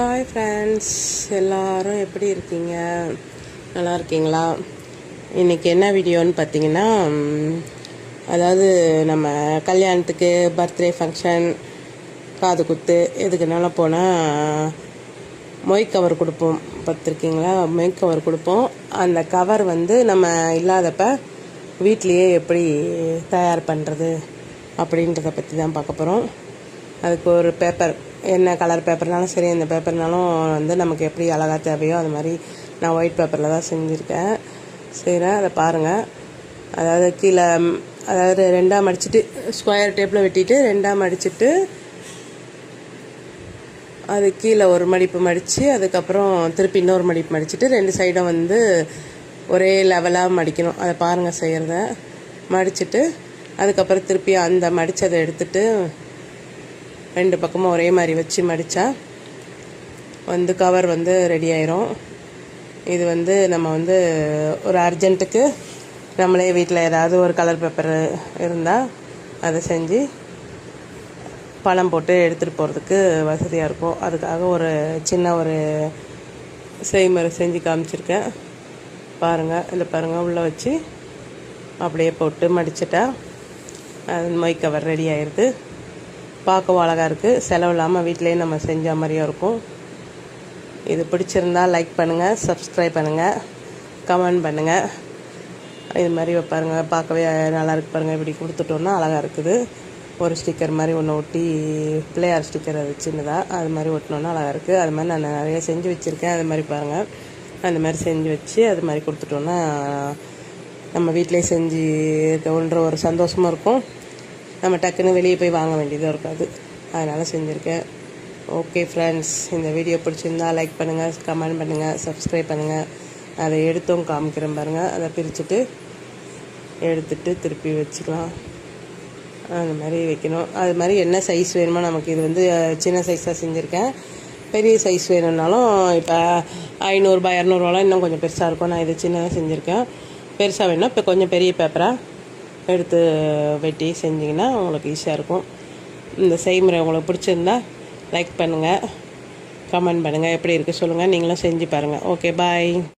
Hi friends, எல்லோரும் எப்படி இருக்கீங்க? நல்லா இருக்கீங்களா? இன்றைக்கி என்ன வீடியோன்னு பார்த்தீங்கன்னா, அதாவது நம்ம கல்யாணத்துக்கு, பர்த்டே ஃபங்க்ஷன், காது குத்து எதுக்குனாலும் போனால் மொய் கவர் கொடுப்போம். பார்த்துருக்கீங்களா? மொய் கவர் கொடுப்போம். அந்த கவர் வந்து நம்ம இல்லாதப்ப வீட்லேயே எப்படி தயார் பண்ணுறது அப்படின்றத பற்றி தான் பார்க்க போகிறோம். அதுக்கு ஒரு பேப்பர், என்ன கலர் பேப்பர்னாலும் சரி, இந்த பேப்பர்னாலும் வந்து நமக்கு எப்படி அழகாக தேவையோ அது மாதிரி நான் ஒயிட் பேப்பரில் தான் செஞ்சுருக்கேன். செய்கிறேன், அதை பாருங்கள். அதாவது கீழே, அதாவது ரெண்டாக மடிச்சுட்டு, ஸ்கொயர் டேப்பில் வெட்டிட்டு ரெண்டாக மடிச்சுட்டு, அது கீழே ஒரு மடிப்பு மடித்து, அதுக்கப்புறம் திருப்பி இன்னொரு மடிப்பு மடிச்சுட்டு, ரெண்டு சைடும் வந்து ஒரே லெவலாக மடிக்கணும். அதை பாருங்கள் செய்கிறத. மடிச்சுட்டு அதுக்கப்புறம் திருப்பி அந்த மடித்ததை எடுத்துட்டு ரெண்டு பக்கமும் ஒரே மாதிரி வச்சு மடித்தா வந்து கவர் வந்து ரெடி ஆயிரும். இது வந்து நம்ம வந்து ஒரு அர்ஜென்ட்டுக்கு நம்மளே வீட்டில் ஏதாவது ஒரு கலர் பேப்பர் இருந்தால் அதை செஞ்சு பழம் போட்டு எடுத்துகிட்டு போகிறதுக்கு வசதியாக இருக்கும். அதுக்காக ஒரு சின்ன ஒரு செய்முறை செஞ்சு காமிச்சிருக்கேன். பாருங்கள், இதில் பாருங்கள், உள்ளே வச்சு அப்படியே போட்டு மடிச்சிட்டா அது மொய் கவர் ரெடி ஆயிடுது. பார்க்கவும் அழகாக இருக்குது. செலவு இல்லாமல் வீட்டிலேயே நம்ம செஞ்ச மாதிரியும் இருக்கும். இது பிடிச்சிருந்தா லைக் பண்ணுங்கள், சப்ஸ்கிரைப் பண்ணுங்கள், கமெண்ட் பண்ணுங்கள். இது மாதிரி பாருங்கள், பார்க்கவே நல்லா இருக்குது. பாருங்கள், இப்படி கொடுத்துட்டோன்னா அழகாக இருக்குது. ஒரு ஸ்டிக்கர் மாதிரி ஒன்று ஒட்டி, பிள்ளையார் ஸ்டிக்கர் அது சின்னதாக, அது மாதிரி ஒட்டினோன்னா அழகாக இருக்குது. அது மாதிரி நான் நிறைய செஞ்சு வச்சுருக்கேன். அது மாதிரி பாருங்கள், அந்த மாதிரி செஞ்சு வச்சு அது மாதிரி கொடுத்துட்டோன்னா நம்ம வீட்டிலே செஞ்சு இருக்கன்ற ஒரு சந்தோஷமாக இருக்கும். நம்ம டக்குன்னு வெளியே போய் வாங்க வேண்டியதாக இருக்காது. அதனால் செஞ்சுருக்கேன். ஓகே ஃப்ரெண்ட்ஸ், இந்த வீடியோ பிடிச்சிருந்தா லைக் பண்ணுங்கள், கமெண்ட் பண்ணுங்கள், சப்ஸ்கிரைப் பண்ணுங்கள். அதை எடுத்தும் காமிக்கிறேன் பாருங்கள். அதை பிரிச்சுட்டு எடுத்துட்டு திருப்பி வச்சுக்கலாம். அந்த மாதிரி வைக்கணும். அது மாதிரி என்ன சைஸ் வேணுமோ நமக்கு. இது வந்து சின்ன சைஸாக செஞ்சுருக்கேன். பெரிய சைஸ் வேணும்னாலும் இப்போ 500 ரூபாய் 200 இன்னும் கொஞ்சம் பெருசாக இருக்கும். நான் இது சின்னதாக செஞ்சுருக்கேன். பெருசாக வேணும்னா இப்போ கொஞ்சம் பெரிய பேப்பராக எடுத்து வெட்டி செஞ்சிங்கன்னா உங்களுக்கு ஈஸியாக இருக்கும். இந்த செய்முறை உங்களுக்கு பிடிச்சிருந்தா லைக் பண்ணுங்கள், கமெண்ட் பண்ணுங்கள், எப்படி இருக்குது சொல்லுங்கள். நீங்களும் செஞ்சு பாருங்கள். ஓகே, பாய்.